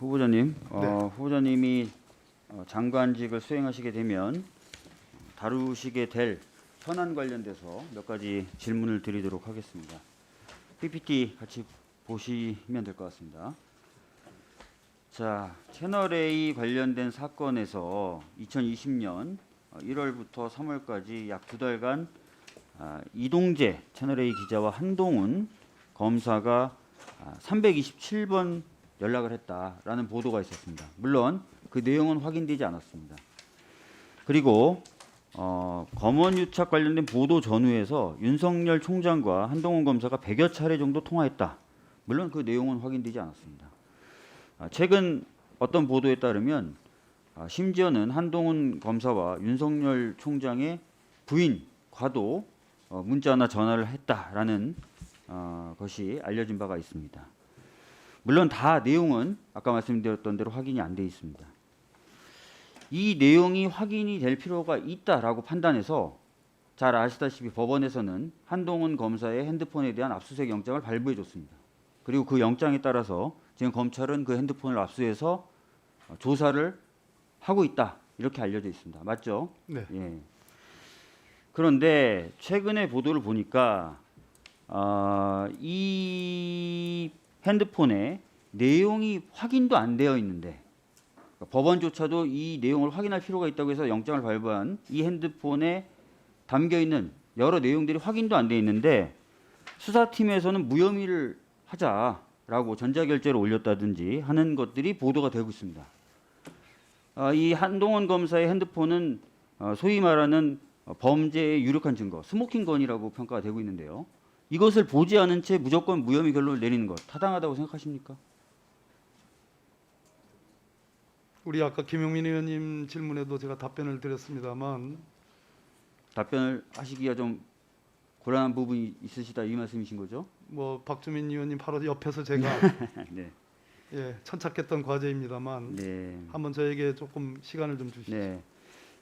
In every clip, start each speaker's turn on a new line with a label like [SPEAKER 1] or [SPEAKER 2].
[SPEAKER 1] 후보자님,
[SPEAKER 2] 네.
[SPEAKER 1] 후보자님이 장관직을 수행하시게 되면 다루시게 될 현안 관련돼서 몇 가지 질문을 드리도록 하겠습니다. PPT 같이 보시면 될 것 같습니다. 자, 채널A 관련된 사건에서 2020년 1월부터 3월까지 약 2달간 이동재 채널A 기자와 한동훈 검사가 327번 연락을 했다라는 보도가 있었습니다. 물론 그 내용은 확인되지 않았습니다. 그리고 검언유착 관련된 보도 전후에서 윤석열 총장과 한동훈 검사가 100여 차례 정도 통화했다. 물론 그 내용은 확인되지 않았습니다. 최근 어떤 보도에 따르면 심지어는 한동훈 검사와 윤석열 총장의 부인과도 문자나 전화를 했다라는 것이 알려진 바가 있습니다. 물론 다 내용은 아까 말씀드렸던 대로 확인이 안 돼 있습니다. 이 내용이 확인이 될 필요가 있다라고 판단해서 잘 아시다시피 법원에서는 한동훈 검사의 핸드폰에 대한 압수수색 영장을 발부해 줬습니다. 그리고 그 영장에 따라서 지금 검찰은 그 핸드폰을 압수해서 조사를 하고 있다 이렇게 알려져 있습니다. 맞죠?
[SPEAKER 2] 네.
[SPEAKER 1] 예. 그런데 최근의 보도를 보니까 이 핸드폰에 내용이 확인도 안 되어 있는데 법원조차도 이 내용을 확인할 필요가 있다고 해서 영장을 발부한 이 핸드폰에 담겨 있는 여러 내용들이 확인도 안 돼 있는데 수사팀에서는 무혐의를 하자라고 전자결제를 올렸다든지 하는 것들이 보도가 되고 있습니다. 이 한동훈 검사의 핸드폰은 소위 말하는 범죄의 유력한 증거, 스모킹건이라고 평가가 되고 있는데요. 이것을 보지 않은 채 무조건 무혐의 결론을 내리는 것 타당하다고 생각하십니까?
[SPEAKER 2] 우리 아까 김용민 의원님 질문에도 제가 답변을 드렸습니다만
[SPEAKER 1] 답변을 하시기가 좀 곤란한 부분이 있으시다 이 말씀이신 거죠?
[SPEAKER 2] 뭐 박주민 의원님 바로 옆에서 제가
[SPEAKER 1] 네.
[SPEAKER 2] 예, 천착했던 과제입니다만
[SPEAKER 1] 네.
[SPEAKER 2] 한번 저에게 조금 시간을 좀 주시죠.
[SPEAKER 1] 네.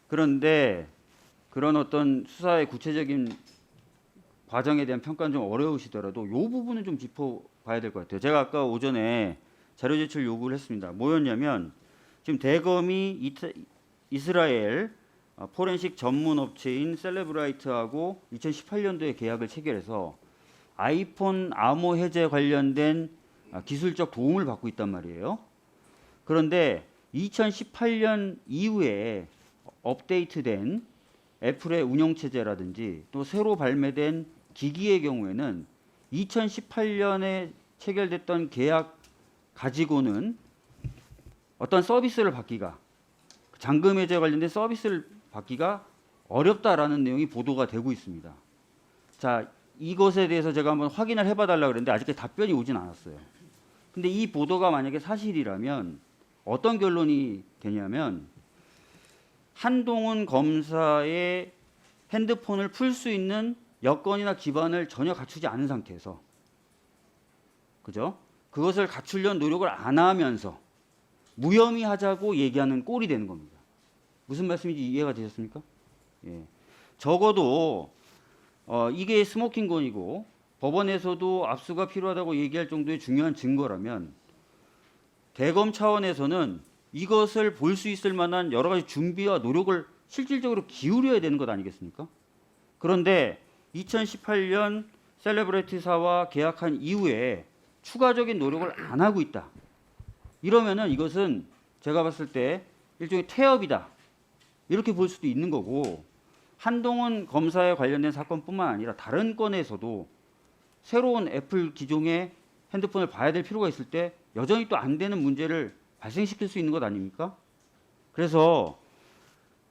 [SPEAKER 1] 그런데 그런 어떤 수사의 구체적인 과정에 대한 평가는 좀 어려우시더라도 이 부분은 좀 짚어봐야 될 것 같아요. 제가 아까 오전에 자료 제출 요구를 했습니다. 뭐였냐면 지금 대검이 이스라엘 포렌식 전문 업체인 셀레브라이트하고 2018년도에 계약을 체결해서 아이폰 암호 해제 관련된 기술적 도움을 받고 있단 말이에요. 그런데 2018년 이후에 업데이트된 애플의 운영체제라든지 또 새로 발매된 기기의 경우에는 2018년에 체결됐던 계약 가지고는 어떤 서비스를 받기가 잔금 해제 관련된 서비스를 받기가 어렵다라는 내용이 보도가 되고 있습니다. 자, 이것에 대해서 제가 한번 확인을 해봐달라 그랬는데 아직까지 답변이 오진 않았어요. 근데 이 보도가 만약에 사실이라면 어떤 결론이 되냐면 한동훈 검사의 핸드폰을 풀 수 있는 여건이나 기반을 전혀 갖추지 않은 상태에서 그죠? 그것을 갖추려는 노력을 안 하면서 무혐의 하자고 얘기하는 꼴이 되는 겁니다. 무슨 말씀인지 이해가 되셨습니까? 예. 적어도 이게 스모킹건이고 법원에서도 압수가 필요하다고 얘기할 정도의 중요한 증거라면 대검 차원에서는 이것을 볼 수 있을 만한 여러 가지 준비와 노력을 실질적으로 기울여야 되는 것 아니겠습니까? 그런데 2018년 셀레브레티사와 계약한 이후에 추가적인 노력을 안 하고 있다. 이러면은 이것은 제가 봤을 때 일종의 태업이다. 이렇게 볼 수도 있는 거고 한동훈 검사에 관련된 사건뿐만 아니라 다른 건에서도 새로운 애플 기종의 핸드폰을 봐야 될 필요가 있을 때 여전히 또 안 되는 문제를 발생시킬 수 있는 것 아닙니까? 그래서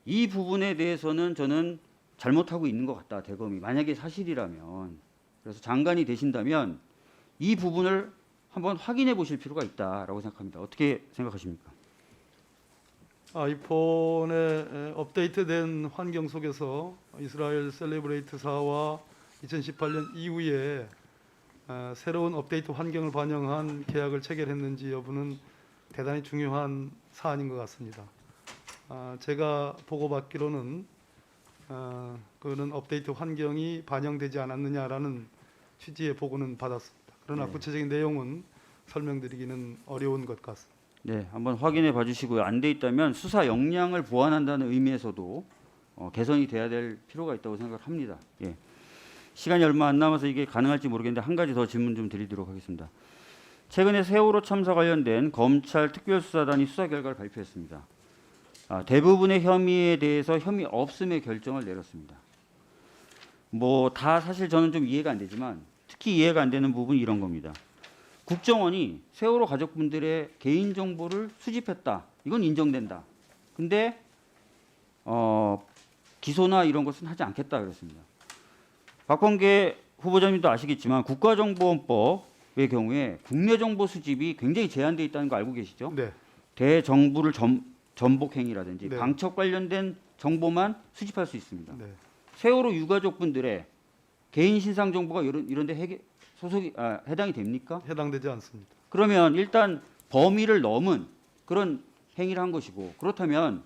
[SPEAKER 1] 이 부분에 대해서는 저는 잘못하고 있는 것 같다. 대검이 만약에 사실이라면 그래서 장관이 되신다면 이 부분을 한번 확인해 보실 필요가 있다라고 생각합니다. 어떻게 생각하십니까?
[SPEAKER 2] 아이폰의 업데이트된 환경 속에서 이스라엘 셀레브레이트사와 2018년 이후에 새로운 업데이트 환경을 반영한 계약을 체결했는지 여부는 대단히 중요한 사안인 것 같습니다. 제가 보고받기로는 그런 업데이트 환경이 반영되지 않았느냐라는 취지의 보고는 받았습니다. 그러나
[SPEAKER 1] 네.
[SPEAKER 2] 구체적인 내용은 설명드리기는 어려운 것 같습니다.
[SPEAKER 1] 네, 한번 확인해 봐주시고요. 안 돼 있다면 수사 역량을 보완한다는 의미에서도 개선이 돼야 될 필요가 있다고 생각합니다. 예. 시간이 얼마 안 남아서 이게 가능할지 모르겠는데 한 가지 더 질문 좀 드리도록 하겠습니다. 최근에 세월호 참사 관련된 검찰 특별수사단이 수사 결과를 발표했습니다. 대부분의 혐의에 대해서 혐의 없음의 결정을 내렸습니다. 뭐 다 사실 저는 좀 이해가 안 되지만 특히 이해가 안 되는 부분이 이런 겁니다. 국정원이 세월호 가족분들의 개인 정보를 수집했다. 이건 인정된다. 근데 기소나 이런 것은 하지 않겠다 그랬습니다. 박범계 후보자님도 아시겠지만 국가정보원법의 경우에 국내 정보 수집이 굉장히 제한되어 있다는 거 알고 계시죠?
[SPEAKER 2] 네.
[SPEAKER 1] 대정부를 전복행위라든지
[SPEAKER 2] 네.
[SPEAKER 1] 방첩 관련된 정보만 수집할 수 있습니다.
[SPEAKER 2] 네.
[SPEAKER 1] 세월호 유가족분들의 개인 신상 정보가 이런데 해당이 됩니까?
[SPEAKER 2] 해당되지 않습니다.
[SPEAKER 1] 그러면 일단 범위를 넘은 그런 행위를 한 것이고, 그렇다면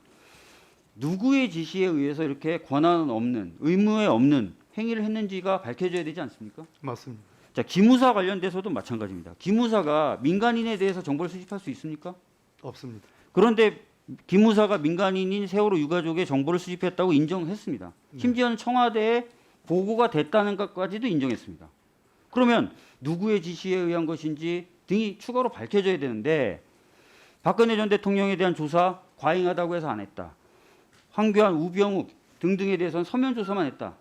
[SPEAKER 1] 누구의 지시에 의해서 이렇게 권한은 없는, 의무에 없는 행위를 했는지가 밝혀져야 되지 않습니까?
[SPEAKER 2] 맞습니다.
[SPEAKER 1] 자, 기무사 관련돼서도 마찬가지입니다. 기무사가 민간인에 대해서 정보를 수집할 수 있습니까?
[SPEAKER 2] 없습니다.
[SPEAKER 1] 그런데 기무사가 민간인인 세월호 유가족의 정보를 수집했다고 인정했습니다. 심지어는 청와대에 보고가 됐다는 것까지도 인정했습니다. 그러면 누구의 지시에 의한 것인지 등이 추가로 밝혀져야 되는데 박근혜 전 대통령에 대한 조사 과잉하다고 해서 안 했다. 황교안, 우병욱 등등에 대해서는 서면 조사만 했다.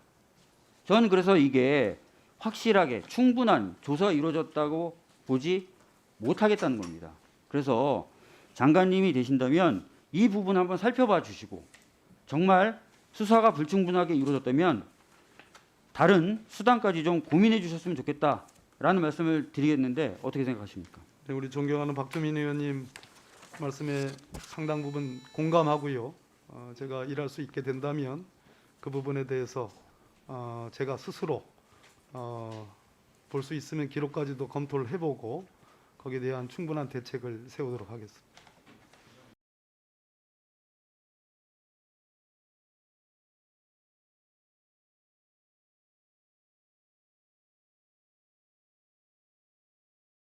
[SPEAKER 1] 저는 그래서 이게 확실하게 충분한 조사가 이루어졌다고 보지 못하겠다는 겁니다. 그래서 장관님이 되신다면 이 부분 한번 살펴봐 주시고 정말 수사가 불충분하게 이루어졌다면 다른 수단까지 좀 고민해 주셨으면 좋겠다라는 말씀을 드리겠는데 어떻게 생각하십니까?
[SPEAKER 2] 네, 우리 존경하는 박주민 의원님 말씀에 상당 부분 공감하고요. 제가 일할 수 있게 된다면 그 부분에 대해서 제가 스스로 볼 수 있으면 기록까지도 검토를 해보고 거기에 대한 충분한 대책을 세우도록 하겠습니다.